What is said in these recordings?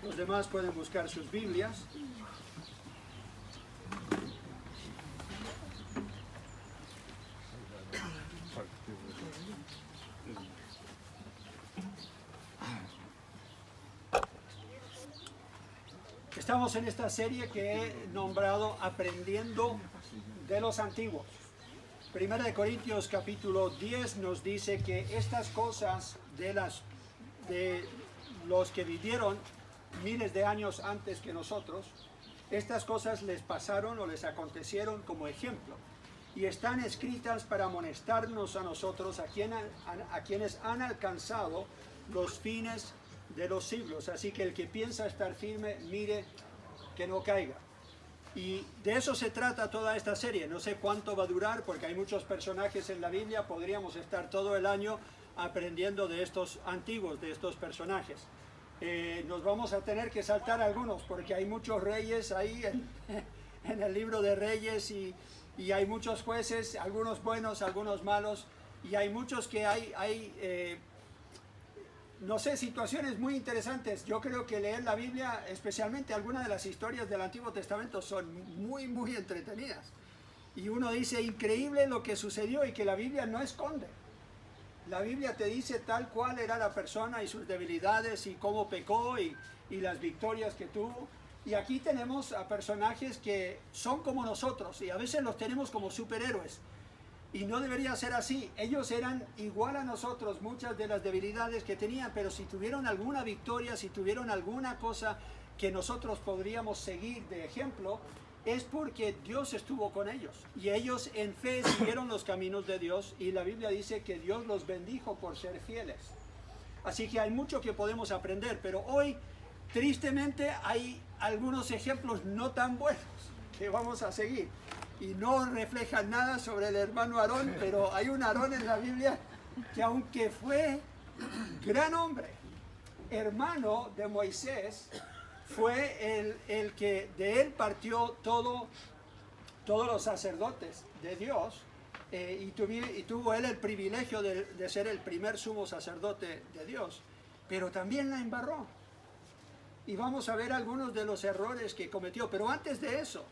Los demás pueden buscar sus Biblias. Estamos en esta serie que he nombrado Aprendiendo de los Antiguos. Primera de Corintios capítulo 10 nos dice que estas cosas de los que vivieron miles de años antes que nosotros, estas cosas les pasaron o les acontecieron como ejemplo y están escritas para amonestarnos a nosotros, a quienes han alcanzado los fines de los siglos. Así que el que piensa estar firme, mire que no caiga. Y de eso se trata toda esta serie. No sé cuánto va a durar porque hay muchos personajes en la Biblia. Podríamos estar todo el año aprendiendo de estos antiguos, de estos personajes. Nos vamos a tener que saltar algunos porque hay muchos reyes ahí en el libro de Reyes y hay muchos jueces, algunos buenos, algunos malos, y hay muchos que no sé, situaciones muy interesantes. Yo creo que leer la Biblia, especialmente algunas de las historias del Antiguo Testamento, son muy, muy entretenidas. Y uno dice, increíble lo que sucedió y que la Biblia no esconde. La Biblia te dice tal cual era la persona y sus debilidades y cómo pecó y las victorias que tuvo. Y aquí tenemos a personajes que son como nosotros y a veces los tenemos como superhéroes. Y no debería ser así. Ellos eran igual a nosotros, muchas de las debilidades que tenían, pero si tuvieron alguna victoria, si tuvieron alguna cosa que nosotros podríamos seguir de ejemplo, es porque Dios estuvo con ellos. Y ellos en fe siguieron los caminos de Dios y la Biblia dice que Dios los bendijo por ser fieles. Así que hay mucho que podemos aprender, pero hoy, tristemente, hay algunos ejemplos no tan buenos que vamos a seguir. Y no reflejan nada sobre el hermano Aarón, pero hay un Aarón en la Biblia que aunque fue gran hombre, hermano de Moisés, fue el que de él partió todos los sacerdotes de Dios y tuvo él el privilegio de ser el primer sumo sacerdote de Dios, pero también la embarró. Y vamos a ver algunos de los errores que cometió, pero antes de eso,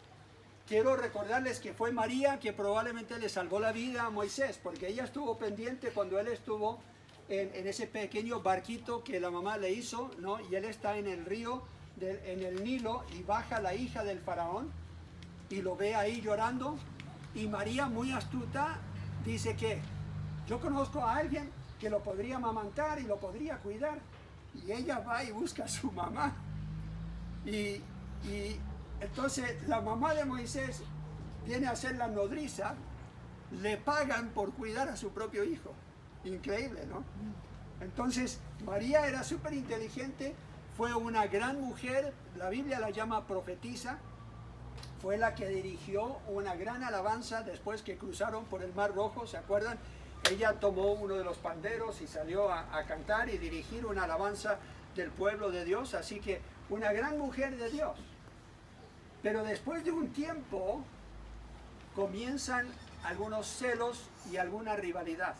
quiero recordarles que fue María que probablemente le salvó la vida a Moisés, porque ella estuvo pendiente cuando él estuvo en ese pequeño barquito que la mamá le hizo, ¿no? Y él está en el río, en el Nilo, y baja la hija del faraón y lo ve ahí llorando. Y María, muy astuta, dice que yo conozco a alguien que lo podría amamantar y lo podría cuidar. Y ella va y busca a su mamá. Y entonces la mamá de Moisés viene a ser la nodriza, le pagan por cuidar a su propio hijo. Increíble, ¿no? Entonces María era súper inteligente, fue una gran mujer, la Biblia la llama profetisa, fue la que dirigió una gran alabanza después que cruzaron por el Mar Rojo, ¿se acuerdan? Ella tomó uno de los panderos y salió a cantar y dirigir una alabanza del pueblo de Dios, así que una gran mujer de Dios. Pero después de un tiempo comienzan algunos celos y alguna rivalidad.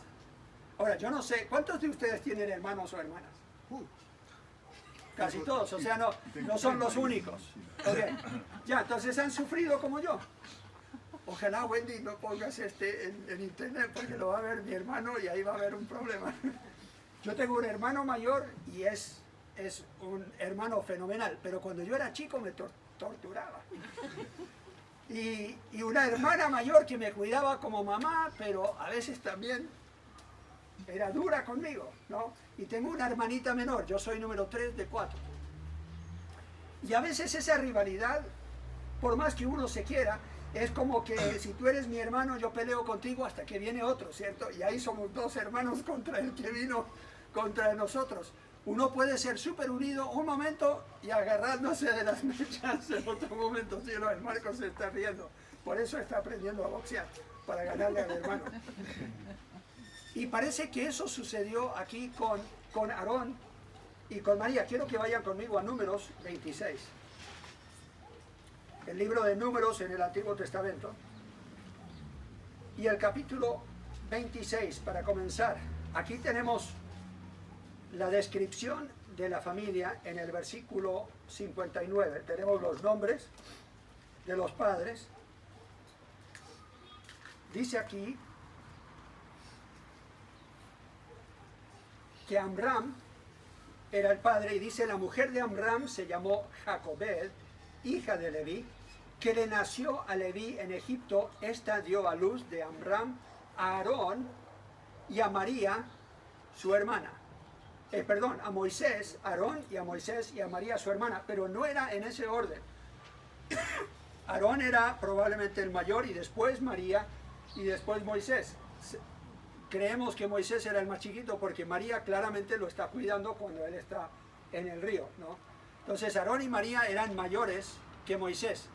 Ahora, yo no sé, ¿cuántos de ustedes tienen hermanos o hermanas? Casi todos, o sea, no son los únicos. Okay. Ya, entonces han sufrido como yo. Ojalá, Wendy, no pongas en internet porque lo va a ver mi hermano y ahí va a haber un problema. Yo tengo un hermano mayor y es un hermano fenomenal, pero cuando yo era chico me torturaba. Y una hermana mayor que me cuidaba como mamá, pero a veces también era dura conmigo, ¿no? Y tengo una hermanita menor, yo soy número 3 de 4. Y a veces esa rivalidad, por más que uno se quiera, es como que si tú eres mi hermano, yo peleo contigo hasta que viene otro, ¿cierto? Y ahí somos dos hermanos contra el que vino contra nosotros. Uno puede ser súper unido un momento y agarrándose de las mechas en otro momento. Sí, no, el Marcos se está riendo. Por eso está aprendiendo a boxear, para ganarle al hermano. Y parece que eso sucedió aquí con Aarón y con María. Quiero que vayan conmigo a Números 26. El libro de Números en el Antiguo Testamento. Y el capítulo 26, para comenzar. Aquí tenemos la descripción de la familia en el versículo 59. Tenemos los nombres de los padres. Dice aquí que Amram era el padre, y dice: la mujer de Amram se llamó Jacobed, hija de Leví, que le nació a Leví en Egipto. Esta dio a luz de Amram a Aarón y a María, su hermana. A Moisés, Aarón, y a Moisés y a María, su hermana, pero no era en ese orden. Aarón era probablemente el mayor, y después María, y después Moisés. Creemos que Moisés era el más chiquito porque María claramente lo está cuidando cuando él está en el río, ¿no? Entonces Aarón y María eran mayores que Moisés.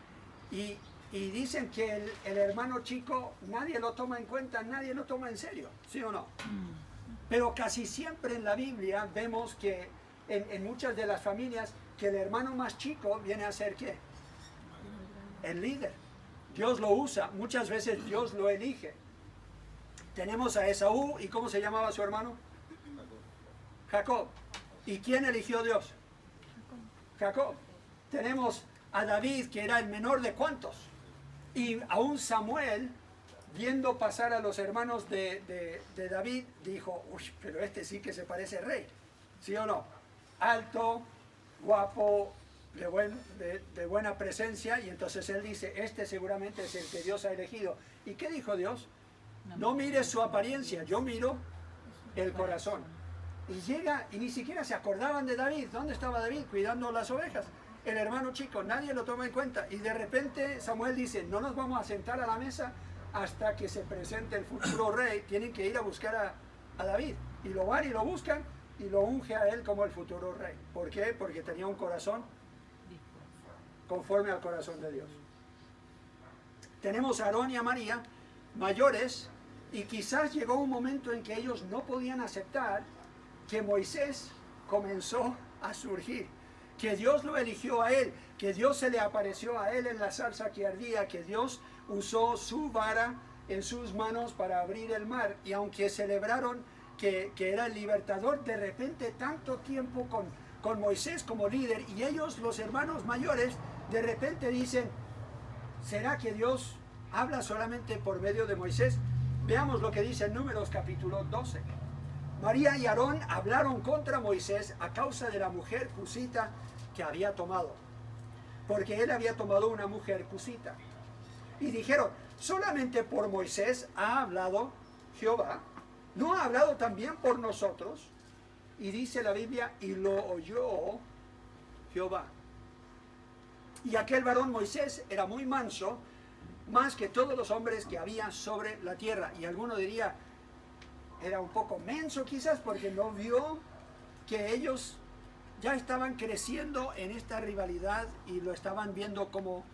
Y dicen que el hermano chico nadie lo toma en cuenta, nadie lo toma en serio, ¿sí o no? Pero casi siempre en la Biblia vemos que en muchas de las familias que el hermano más chico viene a ser ¿qué? El líder. Dios lo usa, muchas veces Dios lo elige. Tenemos a Esaú, ¿y cómo se llamaba su hermano? Jacob. ¿Y quién eligió Dios? Jacob. Tenemos a David, que era el menor de ¿cuántos? Y aún Samuel, viendo pasar a los hermanos de David, dijo: uy, pero este sí que se parece rey, ¿sí o no? Alto, guapo, de buena presencia, y entonces él dice: este seguramente es el que Dios ha elegido. ¿Y qué dijo Dios? No mires su apariencia, yo miro el corazón. Y llega, y ni siquiera se acordaban de David. ¿Dónde estaba David? Cuidando las ovejas. El hermano chico, nadie lo toma en cuenta. Y de repente Samuel dice: no nos vamos a sentar a la mesa hasta que se presente el futuro rey. Tienen que ir a buscar a David. Y lo van y lo buscan, y lo unge a él como el futuro rey. ¿Por qué? Porque tenía un corazón conforme al corazón de Dios. Tenemos a Aarón y a María, mayores, y quizás llegó un momento en que ellos no podían aceptar que Moisés comenzó a surgir, que Dios lo eligió a él, que Dios se le apareció a él en la zarza que ardía, que Dios usó su vara en sus manos para abrir el mar. Y aunque celebraron que era el libertador, de repente tanto tiempo con Moisés como líder, y ellos, los hermanos mayores, de repente dicen: ¿será que Dios habla solamente por medio de Moisés? Veamos lo que dice en Números capítulo 12. María y Aarón hablaron contra Moisés a causa de la mujer cusita que había tomado, porque él había tomado una mujer cusita. Y dijeron: solamente por Moisés ha hablado Jehová, ¿no ha hablado también por nosotros? Y dice la Biblia: y lo oyó Jehová. Y aquel varón Moisés era muy manso, más que todos los hombres que había sobre la tierra. Y alguno diría: era un poco menso quizás, porque no vio que ellos ya estaban creciendo en esta rivalidad, y lo estaban viendo como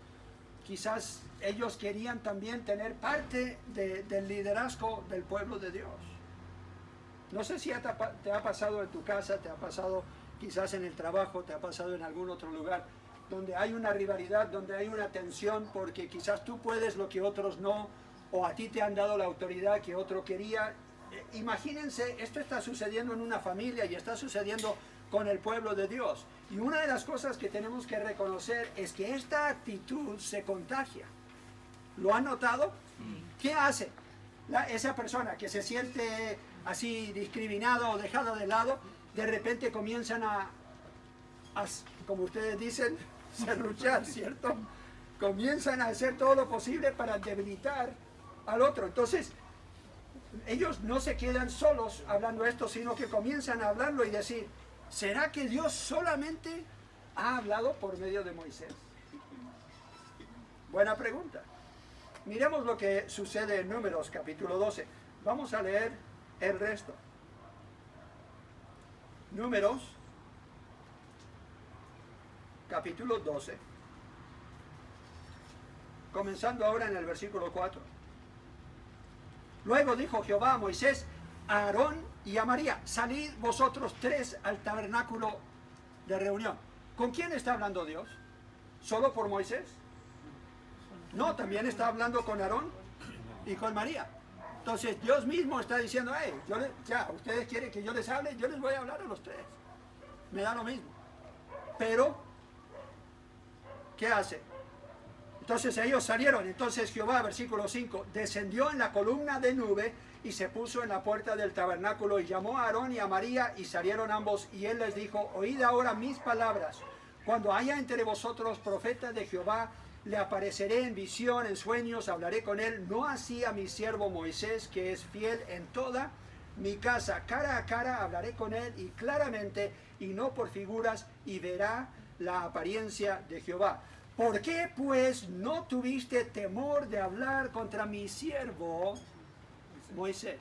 quizás ellos querían también tener parte del liderazgo del pueblo de Dios. No sé si te ha pasado en tu casa, te ha pasado quizás en el trabajo, te ha pasado en algún otro lugar, donde hay una rivalidad, donde hay una tensión, porque quizás tú puedes lo que otros no, o a ti te han dado la autoridad que otro quería. Imagínense, esto está sucediendo en una familia y está sucediendo con el pueblo de Dios. Y una de las cosas que tenemos que reconocer es que esta actitud se contagia. ¿Lo han notado? ¿Qué hace? Esa persona que se siente así discriminado o dejado de lado, de repente comienzan a como ustedes dicen, serruchar, ¿cierto? Comienzan a hacer todo lo posible para debilitar al otro. Entonces, ellos no se quedan solos hablando esto, sino que comienzan a hablarlo y decir: ¿será que Dios solamente ha hablado por medio de Moisés? Buena pregunta. Miremos lo que sucede en Números capítulo 12. Vamos a leer el resto. Números capítulo 12, comenzando ahora en el versículo 4. Luego dijo Jehová a Moisés, a Aarón y a María: salid vosotros tres al tabernáculo de reunión. ¿Con quién está hablando Dios? ¿Solo por Moisés? No, también está hablando con Aarón y con María. Entonces Dios mismo está diciendo: hey, ya, ustedes quieren que yo les hable, yo les voy a hablar a los tres. me da lo mismo. Pero, ¿qué hace? Entonces ellos salieron. Entonces Jehová, versículo 5, descendió en la columna de nube y se puso en la puerta del tabernáculo y llamó a Aarón y a María y salieron ambos y él les dijo, oíd ahora mis palabras. Cuando haya entre vosotros profetas de Jehová, le apareceré en visión, en sueños, hablaré con él, no así a mi siervo Moisés, que es fiel en toda mi casa. Cara a cara hablaré con él y claramente, y no por figuras, y verá la apariencia de Jehová. ¿Por qué pues no tuviste temor de hablar contra mi siervo Moisés?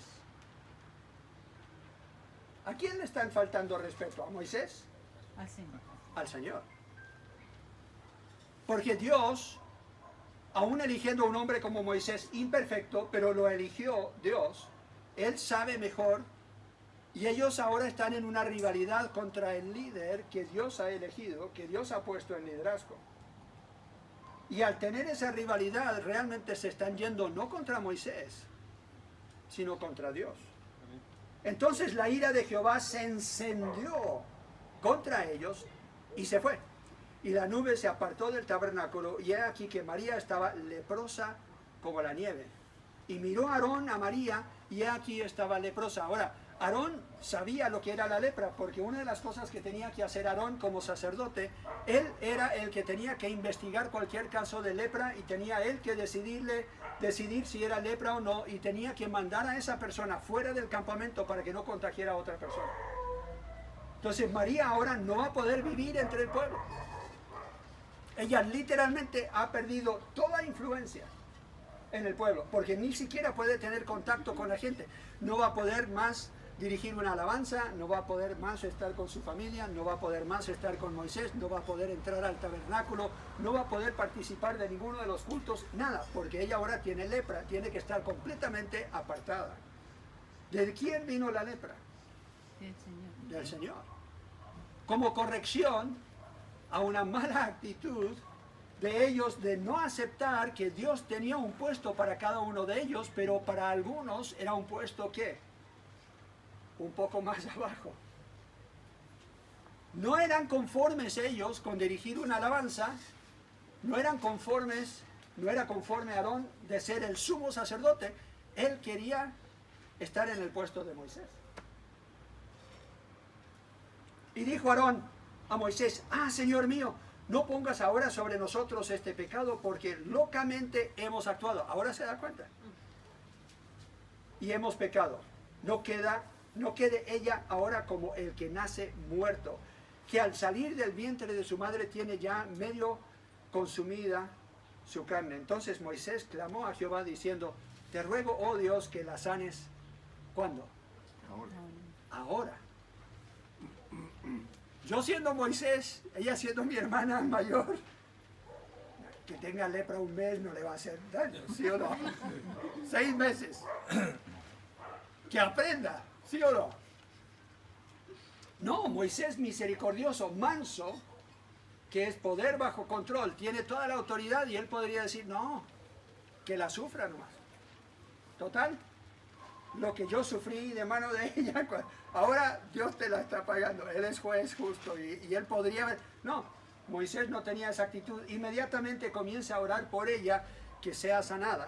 ¿A quién le están faltando respeto? ¿A Moisés? Al Señor. Al Señor. Porque Dios, aún eligiendo a un hombre como Moisés imperfecto, pero lo eligió Dios, Él sabe mejor, y ellos ahora están en una rivalidad contra el líder que Dios ha elegido, que Dios ha puesto en liderazgo. Y al tener esa rivalidad, realmente se están yendo no contra Moisés, sino contra Dios. Entonces la ira de Jehová se encendió contra ellos y se fue. Y la nube se apartó del tabernáculo, y he aquí que María estaba leprosa como la nieve. Y miró Aarón a María, y he aquí estaba leprosa. Ahora, Aarón sabía lo que era la lepra, porque una de las cosas que tenía que hacer Aarón como sacerdote, él era el que tenía que investigar cualquier caso de lepra, y tenía él que decidir si era lepra o no, y tenía que mandar a esa persona fuera del campamento para que no contagiara a otra persona. Entonces María ahora no va a poder vivir entre el pueblo. Ella literalmente ha perdido toda influencia en el pueblo, porque ni siquiera puede tener contacto con la gente. No va a poder más dirigir una alabanza, no va a poder más estar con su familia, no va a poder más estar con Moisés, no va a poder entrar al tabernáculo, no va a poder participar de ninguno de los cultos, nada, porque ella ahora tiene lepra, tiene que estar completamente apartada. ¿De quién vino la lepra? Del Señor. Del Señor. Como corrección a una mala actitud de ellos de no aceptar que Dios tenía un puesto para cada uno de ellos, pero para algunos era un puesto que un poco más abajo. No eran conformes ellos con dirigir una alabanza, no eran conformes, no era conforme a Aarón de ser el sumo sacerdote. Él quería estar en el puesto de Moisés. Y dijo Aarón a Moisés, Señor mío, no pongas ahora sobre nosotros este pecado, porque locamente hemos actuado. Ahora se da cuenta. Y hemos pecado. No quede ella ahora como el que nace muerto, que al salir del vientre de su madre tiene ya medio consumida su carne. Entonces Moisés clamó a Jehová diciendo, te ruego, oh Dios, que la sanes. ¿Cuándo? Ahora. Yo siendo Moisés, ella siendo mi hermana mayor, que tenga lepra un mes no le va a hacer daño, ¿sí o no? 6 meses. Que aprenda, ¿sí o no? No, Moisés misericordioso, manso, que es poder bajo control, tiene toda la autoridad y él podría decir, no, que la sufra nomás. Total, lo que yo sufrí de mano de ella, ahora Dios te la está pagando. Él es juez justo y él podría ver. No, Moisés no tenía esa actitud. Inmediatamente comienza a orar por ella, que sea sanada.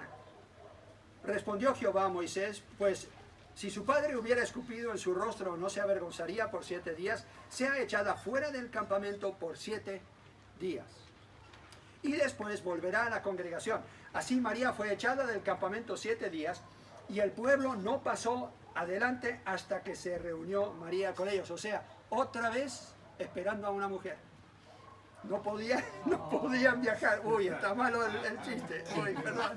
Respondió Jehová a Moisés, pues si su padre hubiera escupido en su rostro, no se avergonzaría por 7 días, sea echada fuera del campamento por 7 días. Y después volverá a la congregación. Así María fue echada del campamento 7 días, y el pueblo no pasó adelante hasta que se reunió María con ellos. O sea, otra vez esperando a una mujer. No podían viajar. Uy, está malo el chiste. Uy, perdón.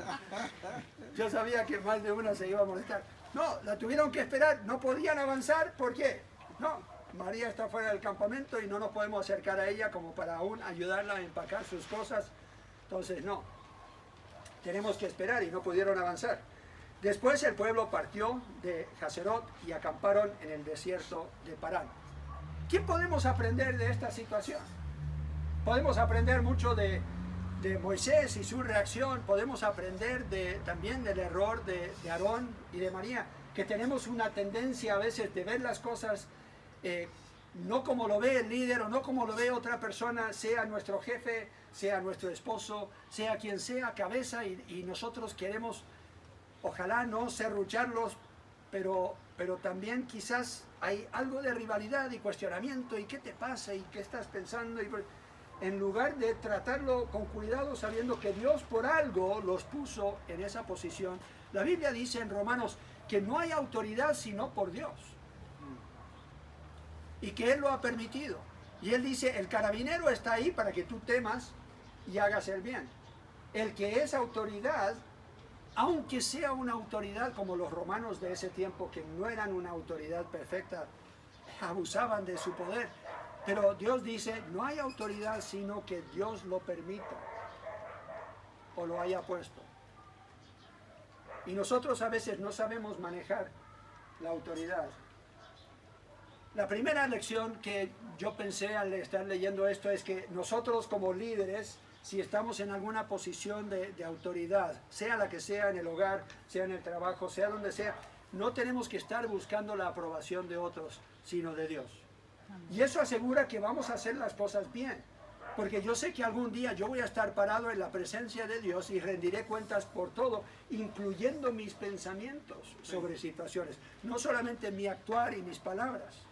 Yo sabía que más de una se iba a molestar. No, la tuvieron que esperar. No podían avanzar. ¿Por qué? No, María está fuera del campamento y no nos podemos acercar a ella como para aún ayudarla a empacar sus cosas. Entonces, no. Tenemos que esperar y no pudieron avanzar. Después el pueblo partió de Hazerot y acamparon en el desierto de Parán. ¿Qué podemos aprender de esta situación? Podemos aprender mucho de Moisés y su reacción. Podemos aprender también del error de Aarón y de María, que tenemos una tendencia a veces de ver las cosas no como lo ve el líder o no como lo ve otra persona, sea nuestro jefe, sea nuestro esposo, sea quien sea, cabeza, y nosotros queremos, ojalá no serrucharlos, pero también quizás hay algo de rivalidad y cuestionamiento, y qué te pasa, y qué estás pensando, en lugar de tratarlo con cuidado, sabiendo que Dios por algo los puso en esa posición. La Biblia dice en Romanos que no hay autoridad sino por Dios, y que Él lo ha permitido. Y Él dice, el carabinero está ahí para que tú temas y hagas el bien. El que es autoridad, aunque sea una autoridad como los romanos de ese tiempo, que no eran una autoridad perfecta, abusaban de su poder, pero Dios dice, no hay autoridad sino que Dios lo permita o lo haya puesto. Y nosotros a veces no sabemos manejar la autoridad. La primera lección que yo pensé al estar leyendo esto es que nosotros como líderes, si estamos en alguna posición de autoridad, sea la que sea, en el hogar, sea en el trabajo, sea donde sea, no tenemos que estar buscando la aprobación de otros, sino de Dios. Y eso asegura que vamos a hacer las cosas bien, porque yo sé que algún día yo voy a estar parado en la presencia de Dios y rendiré cuentas por todo, incluyendo mis pensamientos sobre situaciones, no solamente mi actuar y mis palabras.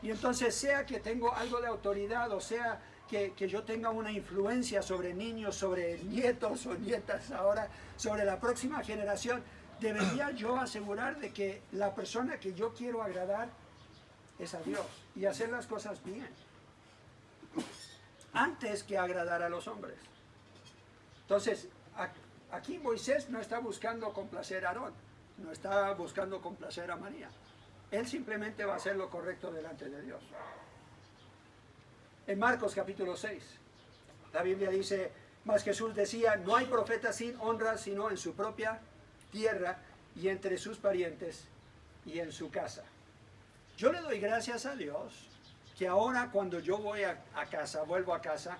Y entonces, sea que tengo algo de autoridad, o sea que yo tenga una influencia sobre niños, sobre nietos o nietas ahora, sobre la próxima generación, debería yo asegurar de que la persona que yo quiero agradar es a Dios y hacer las cosas bien, antes que agradar a los hombres. Entonces, aquí Moisés no está buscando complacer a Aarón, no está buscando complacer a María. Él simplemente va a hacer lo correcto delante de Dios. En Marcos capítulo 6, la Biblia dice, mas Jesús decía, no hay profeta sin honra sino en su propia tierra y entre sus parientes y en su casa. Yo le doy gracias a Dios que ahora cuando yo voy a casa, vuelvo a casa,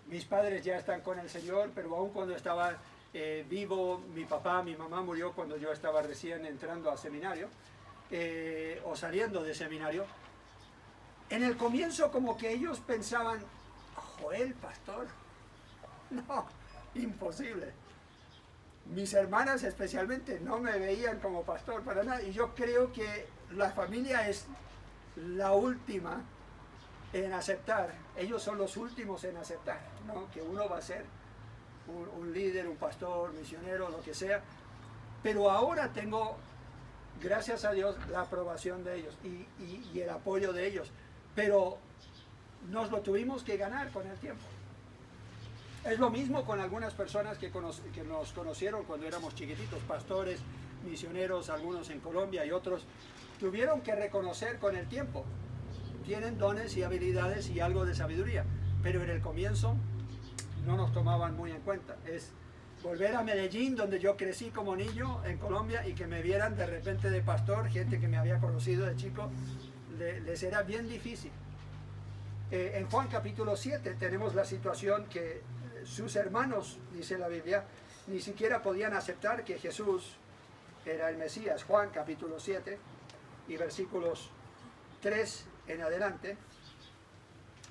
mis padres ya están con el Señor, pero aún cuando estaba vivo, mi papá, mi mamá murió cuando yo estaba recién entrando a seminario, o saliendo de seminario. En el comienzo como que ellos pensaban, Joel, pastor, no, imposible. Mis hermanas especialmente no me veían como pastor para nada, y yo creo que la familia es la última en aceptar, ellos son los últimos en aceptar, ¿no? Que uno va a ser un líder, un pastor, misionero, lo que sea, pero ahora tengo, gracias a Dios, la aprobación de ellos y el apoyo de ellos, pero nos lo tuvimos que ganar con el tiempo. Es lo mismo con algunas personas que nos conocieron cuando éramos chiquititos, pastores, misioneros, algunos en Colombia y otros, tuvieron que reconocer con el tiempo, tienen dones y habilidades y algo de sabiduría, pero en el comienzo no nos tomaban muy en cuenta. Es volver a Medellín, donde yo crecí como niño en Colombia, y que me vieran de repente de pastor, gente que me había conocido de chico, les era bien difícil. En Juan capítulo 7 tenemos la situación que sus hermanos, dice la Biblia, ni siquiera podían aceptar que Jesús era el Mesías. Juan capítulo 7 y versículos 3 en adelante.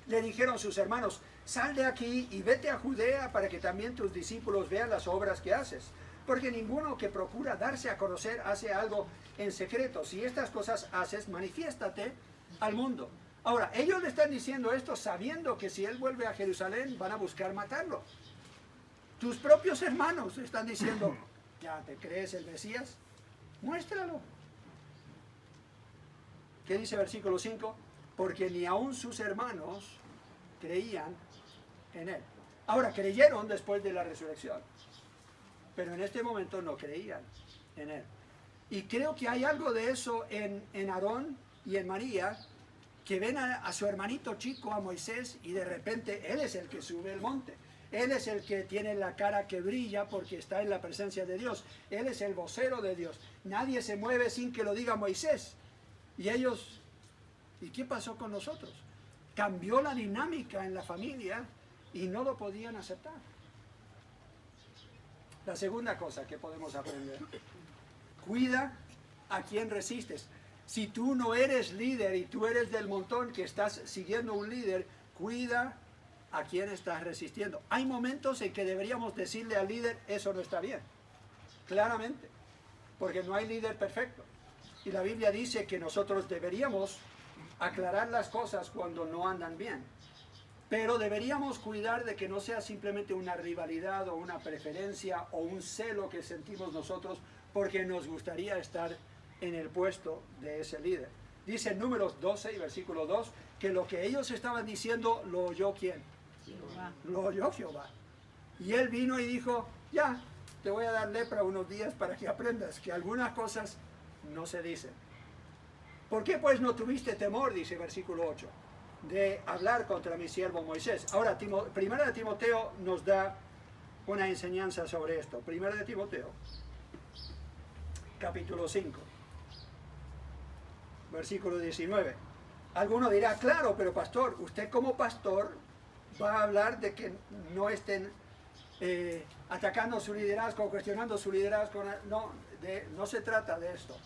Le dijeron sus hermanos, sal de aquí y vete a Judea para que también tus discípulos vean las obras que haces. Porque ninguno que procura darse a conocer hace algo en secreto. Si estas cosas haces, manifiéstate al mundo. Ahora, ellos le están diciendo esto sabiendo que si él vuelve a Jerusalén van a buscar matarlo. Tus propios hermanos están diciendo, ¿ya te crees el Mesías? Muéstralo. ¿Qué dice versículo 5? Porque ni aun sus hermanos creían en él. Ahora, creyeron después de la resurrección, pero en este momento no creían en él. Y creo que hay algo de eso en Aarón y en María, que ven a su hermanito chico, a Moisés, y de repente él es el que sube el monte. Él es el que tiene la cara que brilla porque está en la presencia de Dios. Él es el vocero de Dios. Nadie se mueve sin que lo diga Moisés. Y ellos, ¿y qué pasó con nosotros? Cambió la dinámica en la familia y no lo podían aceptar. La segunda cosa que podemos aprender: cuida a quien resistes. Si tú no eres líder y tú eres del montón que estás siguiendo un líder, cuida a quién estás resistiendo. Hay momentos en que deberíamos decirle al líder, eso no está bien, claramente, porque no hay líder perfecto. Y la Biblia dice que nosotros deberíamos aclarar las cosas cuando no andan bien. Pero deberíamos cuidar de que no sea simplemente una rivalidad o una preferencia o un celo que sentimos nosotros porque nos gustaría estar en el puesto de ese líder. Dice en Números 12 y versículo 2 que lo que ellos estaban diciendo lo oyó ¿quién? Jehová. Lo oyó Jehová. Y él vino y dijo, ya, te voy a dar lepra unos días para que aprendas que algunas cosas no se dicen. ¿Por qué pues no tuviste temor, dice versículo 8, de hablar contra mi siervo Moisés? Ahora, Primera de Timoteo nos da una enseñanza sobre esto. Primera de Timoteo, capítulo 5, versículo 19. Alguno dirá, claro, pero pastor, usted como pastor va a hablar de que no estén atacando su liderazgo, cuestionando su liderazgo. No se trata de esto.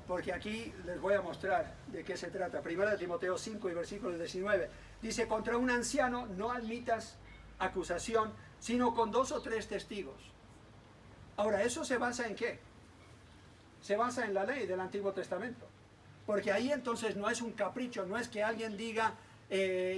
Porque aquí les voy a mostrar de qué se trata. Primera de Timoteo 5 y versículo 19. Dice, contra un anciano no admitas acusación, sino con 2 o 3 testigos. Ahora, ¿eso se basa en qué? Se basa en la ley del Antiguo Testamento. Porque ahí entonces no es un capricho, no es que alguien diga,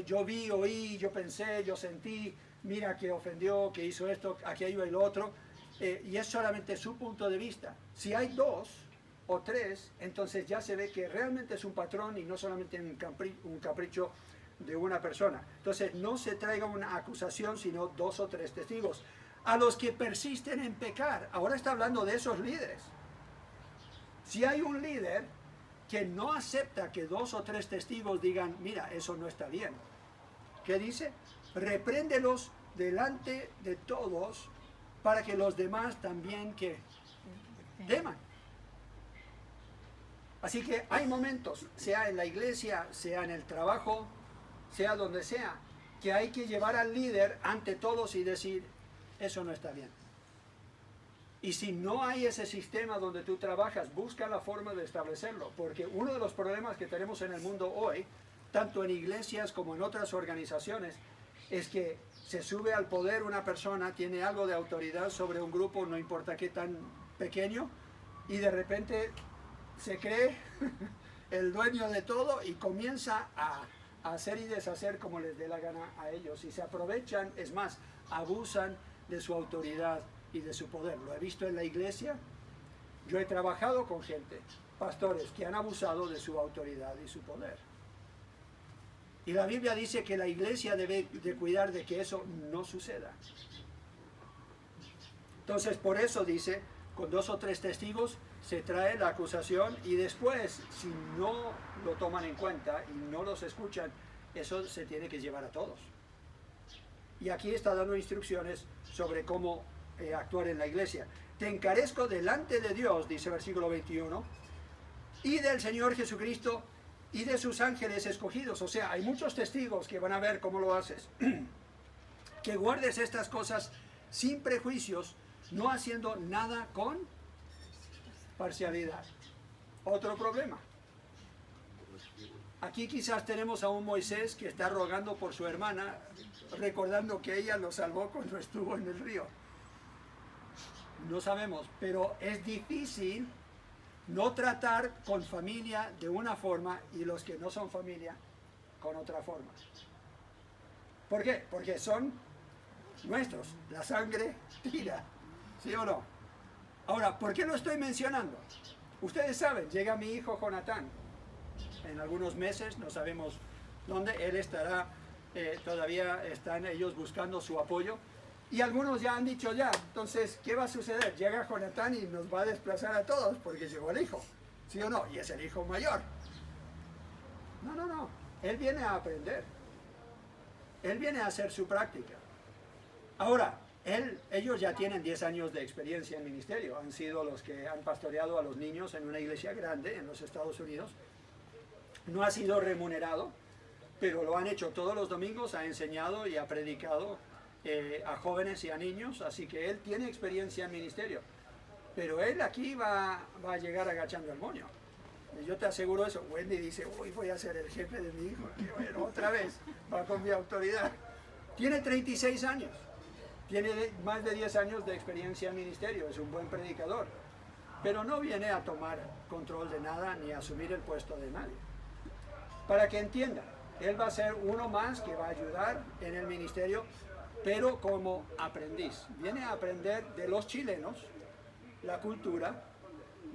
yo vi, oí, yo pensé, yo sentí, mira que ofendió, que hizo esto, aquello y lo otro. Y es solamente su punto de vista. Si hay 2 o 3, entonces ya se ve que realmente es un patrón y no solamente un capricho de una persona. Entonces no se traiga una acusación, sino 2 o 3 testigos. A los que persisten en pecar, ahora está hablando de esos líderes. Si hay un líder que no acepta que 2 o 3 testigos digan, mira, eso no está bien, ¿qué dice? Repréndelos delante de todos para que los demás también que teman. Así que hay momentos, sea en la iglesia, sea en el trabajo, sea donde sea, que hay que llevar al líder ante todos y decir, eso no está bien. Y si no hay ese sistema donde tú trabajas, busca la forma de establecerlo, porque uno de los problemas que tenemos en el mundo hoy, tanto en iglesias como en otras organizaciones, es que se sube al poder una persona, tiene algo de autoridad sobre un grupo, no importa qué tan pequeño, y de repente se cree el dueño de todo y comienza a hacer y deshacer como les dé la gana a ellos. Y se aprovechan, es más, abusan de su autoridad y de su poder. Lo he visto en la iglesia. Yo he trabajado con gente, pastores, que han abusado de su autoridad y su poder. Y la Biblia dice que la iglesia debe de cuidar de que eso no suceda. Entonces, por eso dice, con 2 o 3 testigos se trae la acusación y después, si no lo toman en cuenta y no los escuchan, eso se tiene que llevar a todos. Y aquí está dando instrucciones sobre cómo actuar en la iglesia. Te encarezco delante de Dios, dice versículo 21, y del Señor Jesucristo y de sus ángeles escogidos. O sea, hay muchos testigos que van a ver cómo lo haces. Que guardes estas cosas sin prejuicios, no haciendo nada con parcialidad. Otro problema. Aquí quizás tenemos a un Moisés que está rogando por su hermana, recordando que ella lo salvó cuando estuvo en el río. No sabemos, pero es difícil no tratar con familia de una forma y los que no son familia con otra forma. ¿Por qué? Porque son nuestros. La sangre tira, ¿sí o no? Ahora, ¿por qué lo estoy mencionando? Ustedes saben, llega mi hijo Jonatán. En algunos meses, no sabemos dónde, él estará, todavía están ellos buscando su apoyo. Y algunos ya han dicho ya, entonces, ¿qué va a suceder? Llega Jonatán y nos va a desplazar a todos porque llegó el hijo, ¿sí o no? Y es el hijo mayor. No, él viene a aprender. Él viene a hacer su práctica. Ahora, ellos ya tienen 10 años de experiencia en ministerio, han sido los que han pastoreado a los niños en una iglesia grande en los Estados Unidos. No ha sido remunerado, pero lo han hecho todos los domingos, ha enseñado y ha predicado a jóvenes y a niños, así que él tiene experiencia en ministerio. Pero él aquí va a llegar agachando el moño. Y yo te aseguro eso. Wendy dice, uy, voy a ser el jefe de mi hijo. Y bueno, otra vez, va con mi autoridad. Tiene 36 años. Tiene más de 10 años de experiencia en ministerio. Es un buen predicador. Pero no viene a tomar control de nada ni a asumir el puesto de nadie. Para que entiendan, él va a ser uno más que va a ayudar en el ministerio, pero como aprendiz. Viene a aprender de los chilenos la cultura,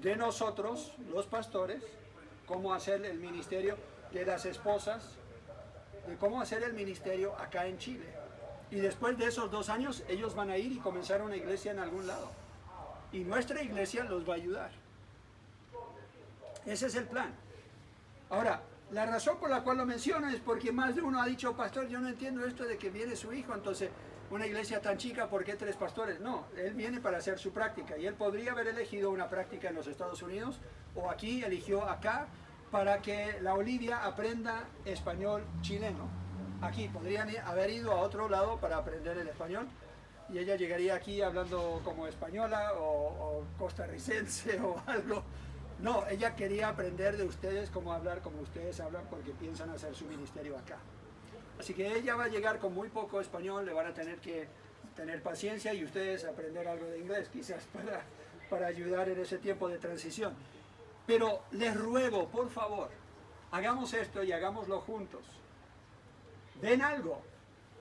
de nosotros, los pastores, cómo hacer el ministerio, de las esposas, de cómo hacer el ministerio acá en Chile. Y después de esos 2 años, ellos van a ir y comenzar una iglesia en algún lado. Y nuestra iglesia los va a ayudar. Ese es el plan. Ahora, la razón por la cual lo menciono es porque más de uno ha dicho, pastor, yo no entiendo esto de que viene su hijo, entonces una iglesia tan chica, ¿por qué 3 pastores? No, él viene para hacer su práctica y él podría haber elegido una práctica en los Estados Unidos o aquí, eligió acá para que la Olivia aprenda español chileno. Aquí podrían haber ido a otro lado para aprender el español y ella llegaría aquí hablando como española o costarricense o algo. No, ella quería aprender de ustedes cómo hablar como ustedes hablan porque piensan hacer su ministerio acá. Así que ella va a llegar con muy poco español, le van a tener que tener paciencia y ustedes aprender algo de inglés quizás para ayudar en ese tiempo de transición. Pero les ruego, por favor, hagamos esto y hagámoslo juntos. ¿Ven algo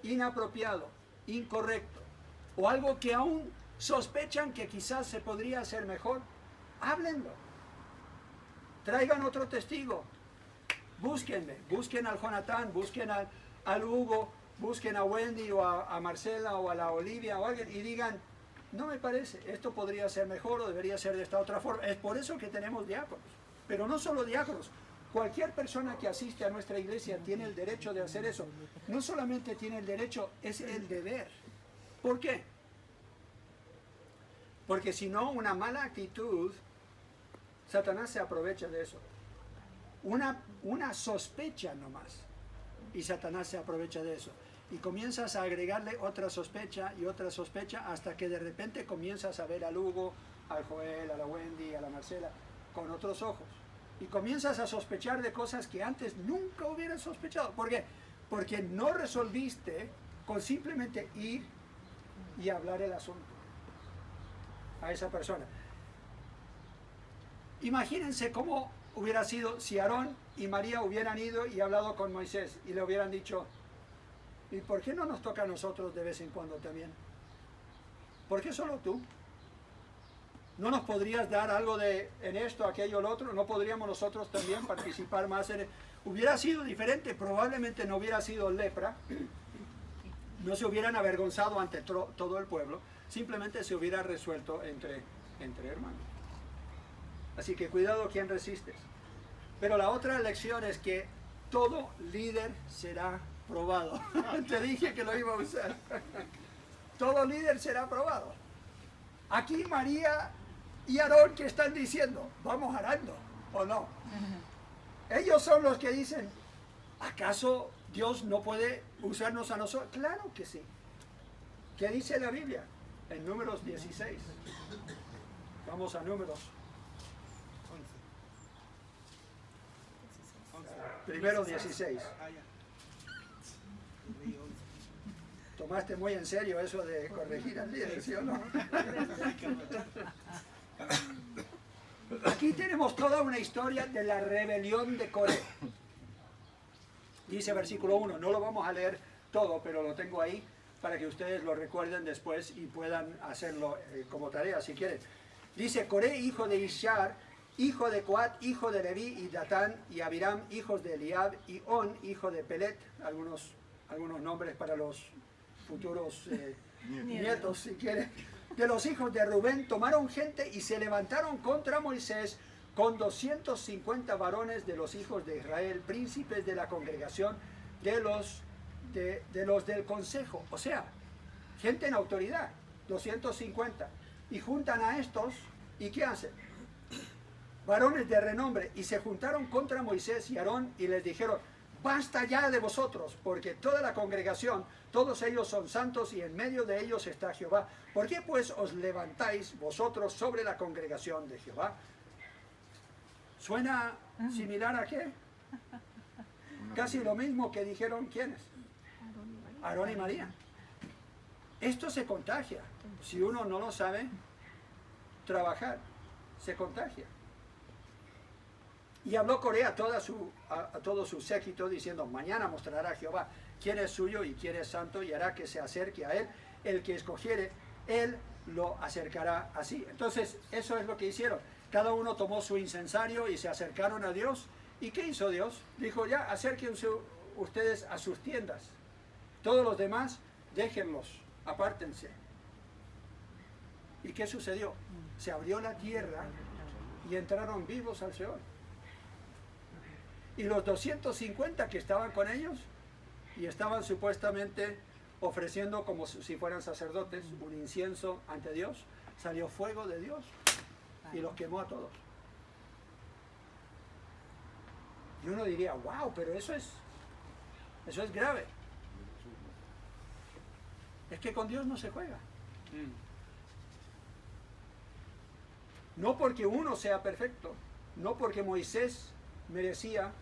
inapropiado, incorrecto o algo que aún sospechan que quizás se podría hacer mejor? Háblenlo. Traigan otro testigo. Búsquenme. Busquen al Jonathan, busquen al Hugo, busquen a Wendy o a Marcela o a la Olivia o alguien y digan, no me parece, esto podría ser mejor o debería ser de esta otra forma. Es por eso que tenemos diáconos. Pero no solo diáconos. Cualquier persona que asiste a nuestra iglesia tiene el derecho de hacer eso. No solamente tiene el derecho, es el deber. ¿Por qué? Porque si no, una mala actitud, Satanás se aprovecha de eso. Una sospecha nomás. Y Satanás se aprovecha de eso. Y comienzas a agregarle otra sospecha y otra sospecha hasta que de repente comienzas a ver al Hugo, al Joel, a la Wendy, a la Marcela, con otros ojos. Y comienzas a sospechar de cosas que antes nunca hubieras sospechado. ¿Por qué? Porque no resolviste con simplemente ir y hablar el asunto a esa persona. Imagínense cómo hubiera sido si Aarón y María hubieran ido y hablado con Moisés y le hubieran dicho, ¿y por qué no nos toca a nosotros de vez en cuando también? ¿Por qué solo tú? ¿No nos podrías dar algo en esto, aquello, lo otro? ¿No podríamos nosotros también participar más en Hubiera sido diferente, probablemente no hubiera sido lepra, no se hubieran avergonzado ante todo el pueblo, simplemente se hubiera resuelto entre hermanos. Así que cuidado quien resistes. Pero la otra lección es que todo líder será probado. Te dije que lo iba a usar. Todo líder será probado. Aquí María y Aarón, ¿qué están diciendo? Vamos arando, ¿o no? Ellos son los que dicen, ¿acaso Dios no puede usarnos a nosotros? Claro que sí. ¿Qué dice la Biblia? En Números 16. Vamos a Números. Primero 16. Tomaste muy en serio eso de corregir al líder, ¿sí o no? Aquí tenemos toda una historia de la rebelión de Coré. Dice versículo 1, no lo vamos a leer todo, pero lo tengo ahí para que ustedes lo recuerden después y puedan hacerlo como tarea si quieren. Dice, Coré, hijo de Ishar, hijo de Coat, hijo de Leví, y Datán y Abiram, hijos de Eliab, y On, hijo de Pelet, algunos nombres para los futuros nietos si quieren, de los hijos de Rubén, tomaron gente y se levantaron contra Moisés con 250 varones de los hijos de Israel, príncipes de la congregación, de los del consejo, o sea, gente en autoridad, 250, y juntan a estos, ¿y qué hacen? Varones de renombre, y se juntaron contra Moisés y Aarón y les dijeron, basta ya de vosotros, porque toda la congregación, todos ellos son santos y en medio de ellos está Jehová. ¿Por qué pues os levantáis vosotros sobre la congregación de Jehová? ¿Suena similar a qué? Casi lo mismo que dijeron, ¿quiénes? Aarón y María. Esto se contagia. Si uno no lo sabe trabajar, se contagia. Y habló Coré a todo su séquito diciendo, mañana mostrará Jehová quién es suyo y quién es santo, y hará que se acerque a él. El que escogiere, él lo acercará así. Entonces, eso es lo que hicieron. Cada uno tomó su incensario y se acercaron a Dios. ¿Y qué hizo Dios? Dijo, ya, acérquense ustedes a sus tiendas. Todos los demás, déjenlos, apártense. ¿Y qué sucedió? Se abrió la tierra y entraron vivos al Seol. Y los 250 que estaban con ellos y estaban supuestamente ofreciendo como si fueran sacerdotes un incienso ante Dios, salió fuego de Dios y los quemó a todos. Y uno diría, wow, pero eso es grave. Es que con Dios no se juega. No porque uno sea perfecto, no porque Moisés merecía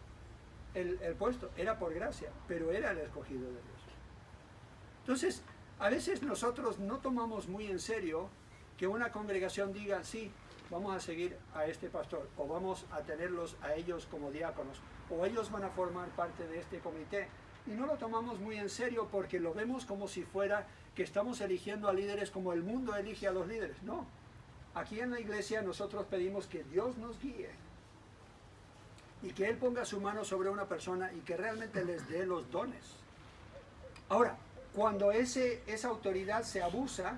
el puesto, era por gracia, pero era el escogido de Dios. Entonces, a veces nosotros no tomamos muy en serio que una congregación diga, sí, vamos a seguir a este pastor, o vamos a tenerlos a ellos como diáconos, o ellos van a formar parte de este comité. Y no lo tomamos muy en serio porque lo vemos como si fuera que estamos eligiendo a líderes como el mundo elige a los líderes. No. Aquí en la iglesia nosotros pedimos que Dios nos guíe y que Él ponga su mano sobre una persona y que realmente les dé los dones. Ahora, cuando esa autoridad se abusa,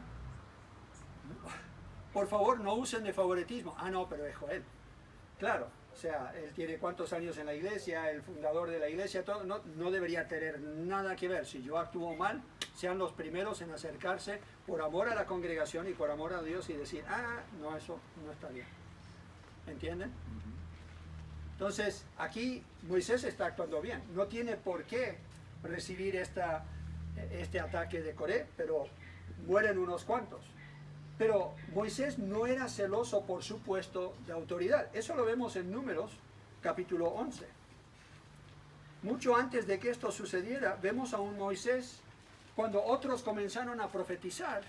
por favor no usen de favoritismo. Ah, no, pero es Joel. Claro, o sea, él tiene cuántos años en la iglesia, el fundador de la iglesia, todo, no debería tener nada que ver. Si yo actúo mal, sean los primeros en acercarse por amor a la congregación y por amor a Dios y decir, ah, no, eso no está bien. ¿Entienden? Entonces, aquí Moisés está actuando bien. No tiene por qué recibir este ataque de Coré, pero mueren unos cuantos. Pero Moisés no era celoso por su puesto de autoridad. Eso lo vemos en Números, capítulo 11. Mucho antes de que esto sucediera, vemos a un Moisés cuando otros comenzaron a profetizar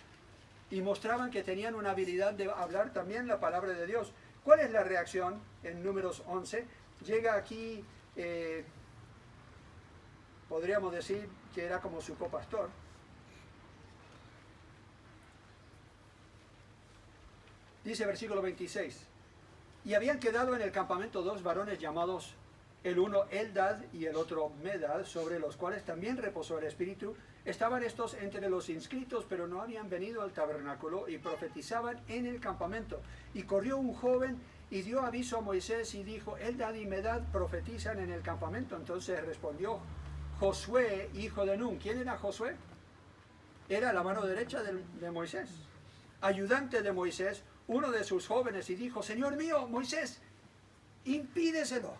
y mostraban que tenían una habilidad de hablar también la palabra de Dios. ¿Cuál es la reacción en Números 11? Llega aquí, podríamos decir que era como su copastor. Dice versículo 26, y habían quedado en el campamento 2 varones llamados, el uno Eldad y el otro Medad, sobre los cuales también reposó el Espíritu. Estaban estos entre los inscritos, pero no habían venido al tabernáculo, y profetizaban en el campamento. Y corrió un joven y dio aviso a Moisés y dijo, Eldad y Medad profetizan en el campamento. Entonces respondió Josué, hijo de Nun. ¿Quién era Josué? Era la mano derecha de Moisés, ayudante de Moisés, uno de sus jóvenes, y dijo, Señor mío, Moisés, impídeselo.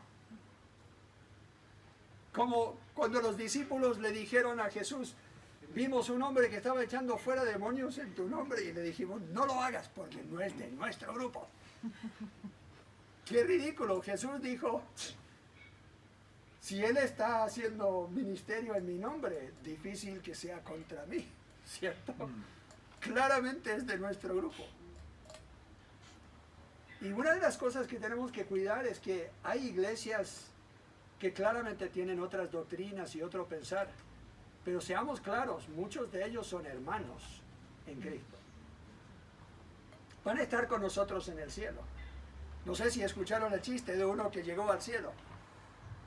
Como cuando los discípulos le dijeron a Jesús, vimos un hombre que estaba echando fuera demonios en tu nombre, y le dijimos, no lo hagas porque no es de nuestro grupo. Qué ridículo. Jesús dijo, si él está haciendo ministerio en mi nombre, difícil que sea contra mí, ¿cierto? Claramente es de nuestro grupo. Y una de las cosas que tenemos que cuidar es que hay iglesias que claramente tienen otras doctrinas y otro pensar, pero seamos claros, muchos de ellos son hermanos en Cristo. Van a estar con nosotros en el cielo. No sé si escucharon el chiste de uno que llegó al cielo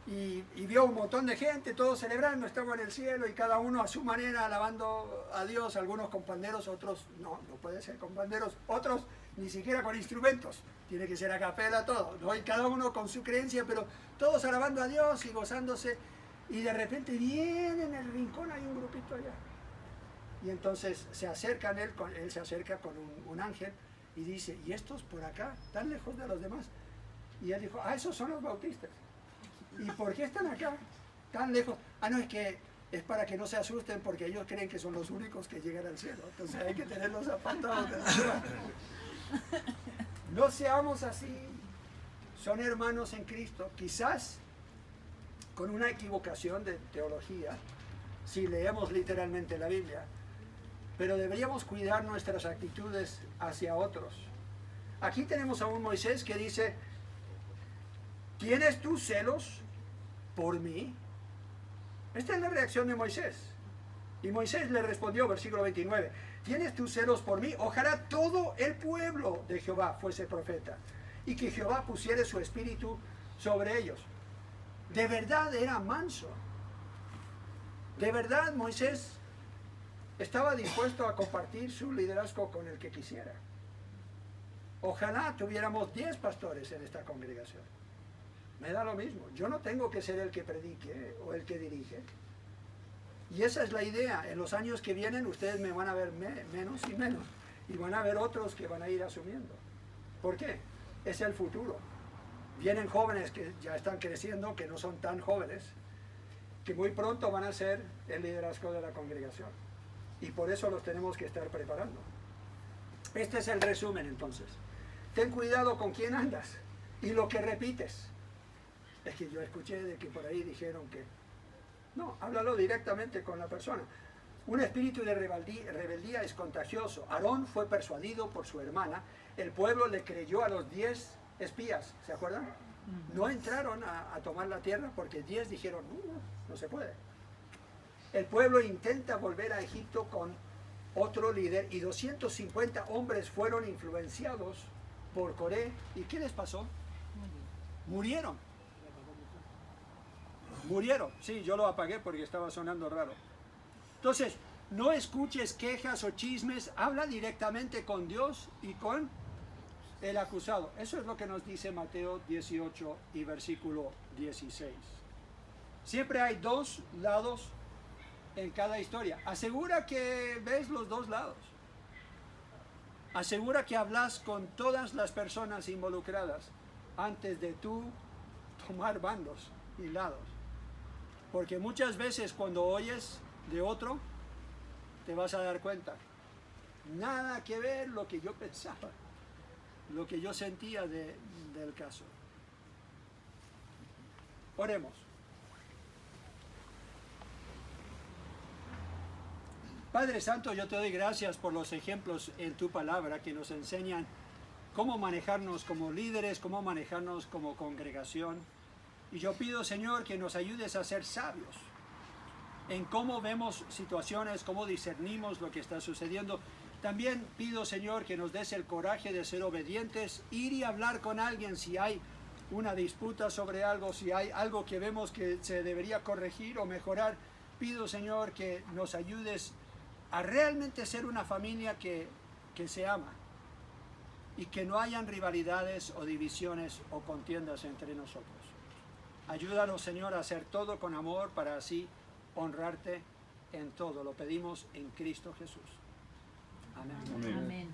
y vio un montón de gente, todos celebrando, estaban en el cielo y cada uno a su manera alabando a Dios, algunos con panderos, otros no puede ser con panderos, otros ni siquiera con instrumentos, tiene que ser a capela todo, ¿no? Y cada uno con su creencia, pero todos alabando a Dios y gozándose, y de repente viene en el rincón, hay un grupito allá, y entonces se acercan, él se acerca con un ángel y dice, ¿y estos por acá, tan lejos de los demás? Y él dijo, esos son los bautistas. ¿Y por qué están acá, tan lejos? No, es que es para que no se asusten porque ellos creen que son los únicos que llegan al cielo. Entonces hay que tenerlos apartados de la ciudad. No seamos así. son hermanos en Cristo, quizás con una equivocación de teología, si leemos literalmente la Biblia, pero deberíamos cuidar nuestras actitudes hacia otros. Aquí tenemos a un Moisés que dice, ¿tienes tú celos por mí? Esta es la reacción de Moisés. Y Moisés le respondió, versículo 29, ¿tienes tú celos por mí? Ojalá todo el pueblo de Jehová fuese profeta, y que Jehová pusiere su espíritu sobre ellos. De verdad era manso. De verdad Moisés estaba dispuesto a compartir su liderazgo con el que quisiera. Ojalá tuviéramos 10 pastores en esta congregación. Me da lo mismo. Yo no tengo que ser el que predique o el que dirige. Y esa es la idea. En los años que vienen ustedes me van a ver menos y menos. Y van a ver otros que van a ir asumiendo. ¿Por qué? Es el futuro. Vienen jóvenes que ya están creciendo, que no son tan jóvenes, que muy pronto van a ser el liderazgo de la congregación. Y por eso los tenemos que estar preparando. Este es el resumen entonces. Ten cuidado con quién andas y lo que repites. Es que yo escuché de que por ahí dijeron que... No, háblalo directamente con la persona. Un espíritu de rebeldía es contagioso. Aarón fue persuadido por su hermana. El pueblo le creyó a los 10 espías, ¿se acuerdan? No entraron a tomar la tierra porque 10 dijeron, no se puede. El pueblo intenta volver a Egipto con otro líder y 250 hombres fueron influenciados por Coré. ¿Y qué les pasó? Murieron. Murieron. Sí, yo lo apagué porque estaba sonando raro. Entonces, no escuches quejas o chismes, habla directamente con Dios y con el acusado. Eso es lo que nos dice Mateo 18 y versículo 16. Siempre hay 2 lados en cada historia. Asegura que ves los 2 lados. Asegura que hablas con todas las personas involucradas antes de tú tomar bandos y lados. Porque muchas veces cuando oyes de otro, te vas a dar cuenta. Nada que ver lo que yo pensaba, lo que yo sentía del caso. Oremos. Padre Santo, yo te doy gracias por los ejemplos en tu palabra que nos enseñan cómo manejarnos como líderes, cómo manejarnos como congregación. Y yo pido, Señor, que nos ayudes a ser sabios en cómo vemos situaciones, cómo discernimos lo que está sucediendo. También pido, Señor, que nos des el coraje de ser obedientes, ir y hablar con alguien si hay una disputa sobre algo, si hay algo que vemos que se debería corregir o mejorar. Pido, Señor, que nos ayudes a realmente ser una familia que se ama y que no hayan rivalidades o divisiones o contiendas entre nosotros. Ayúdanos, Señor, a hacer todo con amor para así honrarte en todo. Lo pedimos en Cristo Jesús. Amén. Amén.